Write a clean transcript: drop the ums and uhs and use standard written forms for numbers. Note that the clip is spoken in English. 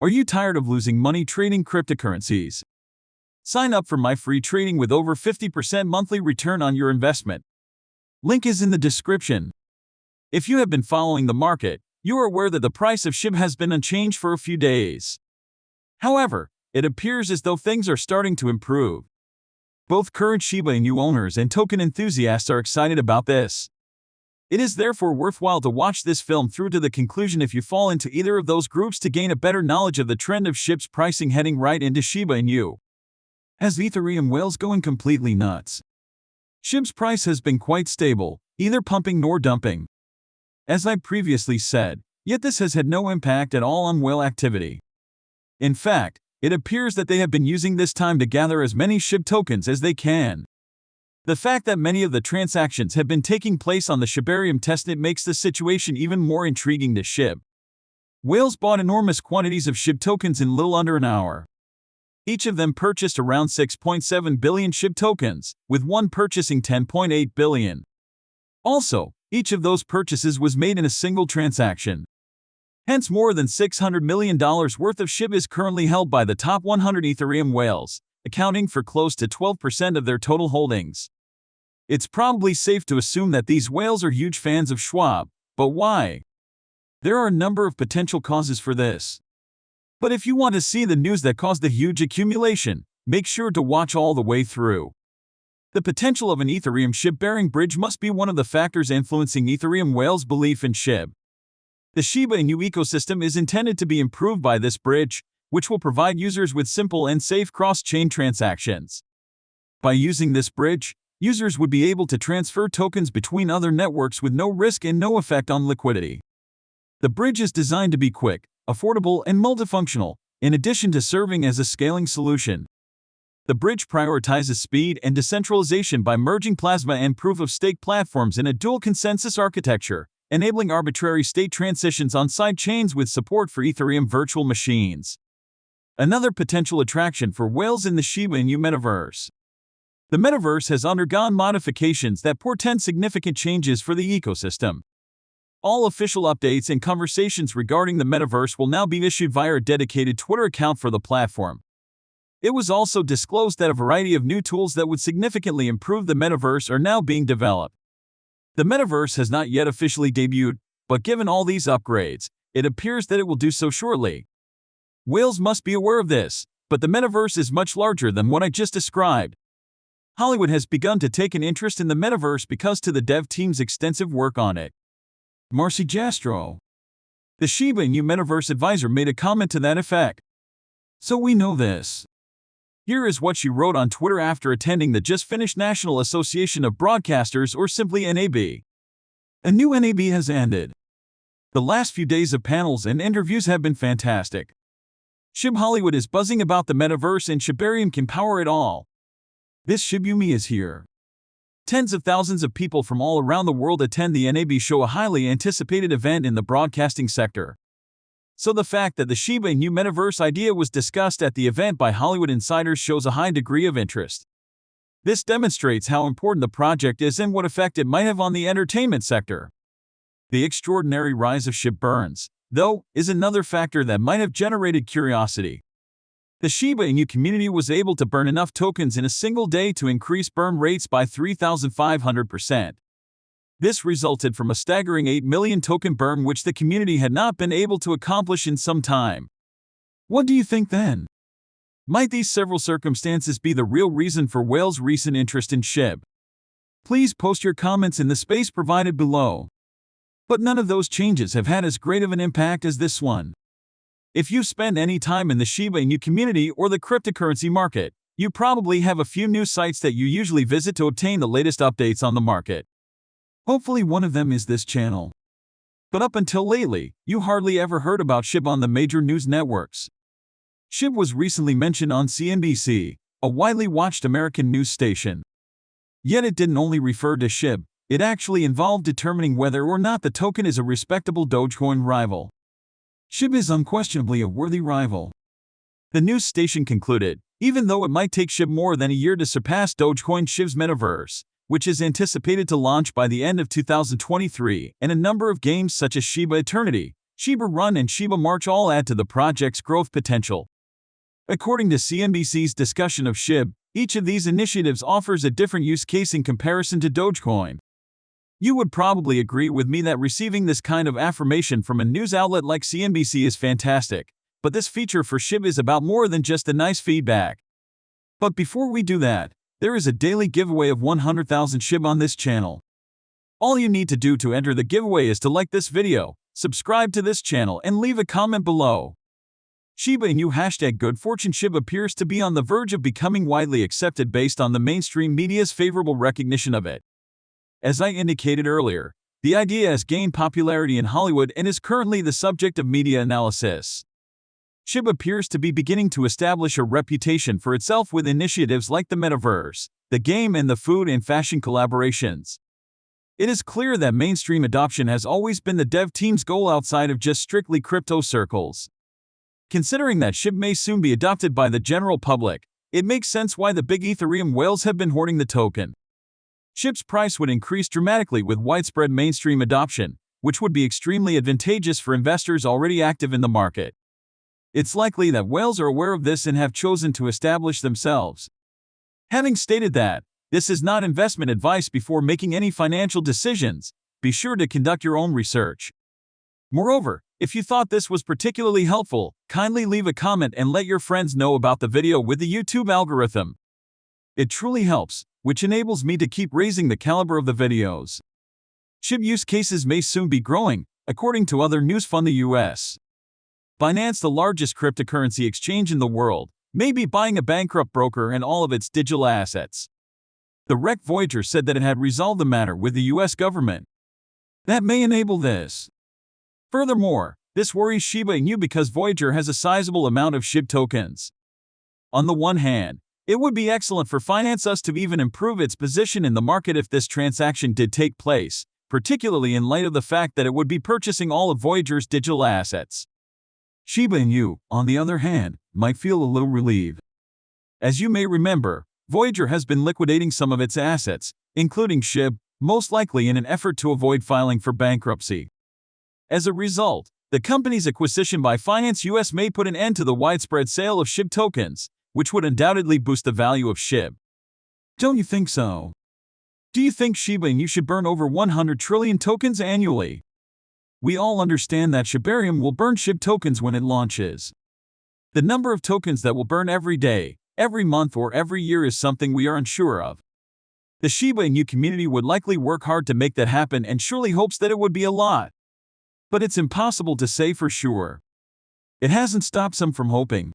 Are you tired of losing money trading cryptocurrencies? Sign up for my free trading with over 50% monthly return on your investment. Link is in the description. If you have been following the market, you are aware that the price of Shib has been unchanged for a few days. However, it appears as though things are starting to improve. Both current Shiba Inu owners and token enthusiasts are excited about this. It is therefore worthwhile to watch this film through to the conclusion if you fall into either of those groups to gain a better knowledge of the trend of Shib's pricing heading right into Shiba Inu. Has Ethereum whales going completely nuts? Shib's price has been quite stable, either pumping nor dumping. As I previously said, yet this has had no impact at all on whale activity. In fact, it appears that they have been using this time to gather as many Shib tokens as they can. The fact that many of the transactions have been taking place on the Shibarium testnet makes the situation even more intriguing to Shib. Whales bought enormous quantities of Shib tokens in little under an hour. Each of them purchased around 6.7 billion Shib tokens, with one purchasing 10.8 billion. Also, each of those purchases was made in a single transaction. Hence, more than $600 million worth of Shib is currently held by the top 100 Ethereum whales, accounting for close to 12% of their total holdings. It's probably safe to assume that these whales are huge fans of Schwab, but why? There are a number of potential causes for this. But if you want to see the news that caused the huge accumulation, make sure to watch all the way through. The potential of an Ethereum Shib-bearing bridge must be one of the factors influencing Ethereum whales' belief in Shib. The Shiba Inu ecosystem is intended to be improved by this bridge, which will provide users with simple and safe cross-chain transactions. By using this bridge, users would be able to transfer tokens between other networks with no risk and no effect on liquidity. The bridge is designed to be quick, affordable, and multifunctional, in addition to serving as a scaling solution. The bridge prioritizes speed and decentralization by merging Plasma and Proof-of-Stake platforms in a dual consensus architecture, enabling arbitrary state transitions on side chains with support for Ethereum virtual machines. Another potential attraction for whales in the Shiba Inu metaverse. The metaverse has undergone modifications that portend significant changes for the ecosystem. All official updates and conversations regarding the metaverse will now be issued via a dedicated Twitter account for the platform. It was also disclosed that a variety of new tools that would significantly improve the metaverse are now being developed. The metaverse has not yet officially debuted, but given all these upgrades, it appears that it will do so shortly. Whales must be aware of this, but the metaverse is much larger than what I just described. Hollywood has begun to take an interest in the metaverse because of the dev team's extensive work on it. Marcy Jastro, the Shiba Inu Metaverse advisor, made a comment to that effect. So we know this. Here is what she wrote on Twitter after attending the just-finished National Association of Broadcasters, or simply NAB. A new NAB has ended. The last few days of panels and interviews have been fantastic. Shib Hollywood is buzzing about the metaverse and Shibarium can power it all. This Shibumi is here. Tens of thousands of people from all around the world attend the NAB show, a highly anticipated event in the broadcasting sector. So the fact that the Shiba Inu metaverse idea was discussed at the event by Hollywood insiders shows a high degree of interest. This demonstrates how important the project is and what effect it might have on the entertainment sector. The extraordinary rise of Shib burns, though, is another factor that might have generated curiosity. The Shiba Inu community was able to burn enough tokens in a single day to increase burn rates by 3,500%. This resulted from a staggering 8 million token burn, which the community had not been able to accomplish in some time. What do you think then? Might these several circumstances be the real reason for whales' recent interest in Shib? Please post your comments in the space provided below. But none of those changes have had as great of an impact as this one. If you spend any time in the Shiba Inu community or the cryptocurrency market, you probably have a few news sites that you usually visit to obtain the latest updates on the market. Hopefully one of them is this channel. But up until lately, you hardly ever heard about Shib on the major news networks. Shib was recently mentioned on CNBC, a widely watched American news station. Yet it didn't only refer to Shib, it actually involved determining whether or not the token is a respectable Dogecoin rival. Shib is unquestionably a worthy rival. The news station concluded, even though it might take Shib more than a year to surpass Dogecoin, Shib's metaverse, which is anticipated to launch by the end of 2023, and a number of games such as Shiba Eternity, Shiba Run and Shiba March all add to the project's growth potential. According to CNBC's discussion of Shib, each of these initiatives offers a different use case in comparison to Dogecoin. You would probably agree with me that receiving this kind of affirmation from a news outlet like CNBC is fantastic, but this feature for Shib is about more than just a nice feedback. But before we do that, there is a daily giveaway of 100,000 Shib on this channel. All you need to do to enter the giveaway is to like this video, subscribe to this channel, and leave a comment below. Shiba Inu #GoodFortune Shib appears to be on the verge of becoming widely accepted based on the mainstream media's favorable recognition of it. As I indicated earlier, the idea has gained popularity in Hollywood and is currently the subject of media analysis. Shib appears to be beginning to establish a reputation for itself with initiatives like the metaverse, the game, and the food and fashion collaborations. It is clear that mainstream adoption has always been the dev team's goal outside of just strictly crypto circles. Considering that Shib may soon be adopted by the general public, it makes sense why the big Ethereum whales have been hoarding the token. Shib's price would increase dramatically with widespread mainstream adoption, which would be extremely advantageous for investors already active in the market. It's likely that whales are aware of this and have chosen to establish themselves. Having stated that, this is not investment advice. Before making any financial decisions, be sure to conduct your own research. Moreover, if you thought this was particularly helpful, kindly leave a comment and let your friends know about the video with the YouTube algorithm. It truly helps, which enables me to keep raising the caliber of the videos. Shib use cases may soon be growing, according to other news from the US. Binance, the largest cryptocurrency exchange in the world, may be buying a bankrupt broker and all of its digital assets. The Rec Voyager said that it had resolved the matter with the US government. That may enable this. Furthermore, this worries Shiba Inu because Voyager has a sizable amount of Shib tokens. On the one hand, it would be excellent for Binance to even improve its position in the market if this transaction did take place, particularly in light of the fact that it would be purchasing all of Voyager's digital assets. Shiba Inu, on the other hand, might feel a little relieved. As you may remember, Voyager has been liquidating some of its assets, including Shib, most likely in an effort to avoid filing for bankruptcy. As a result, the company's acquisition by Binance US may put an end to the widespread sale of Shib tokens, which would undoubtedly boost the value of Shib. Don't you think so? Do you think Shiba Inu should burn over 100 trillion tokens annually? We all understand that Shibarium will burn Shib tokens when it launches. The number of tokens that will burn every day, every month, or every year is something we are unsure of. The Shiba Inu community would likely work hard to make that happen and surely hopes that it would be a lot. But it's impossible to say for sure. It hasn't stopped some from hoping.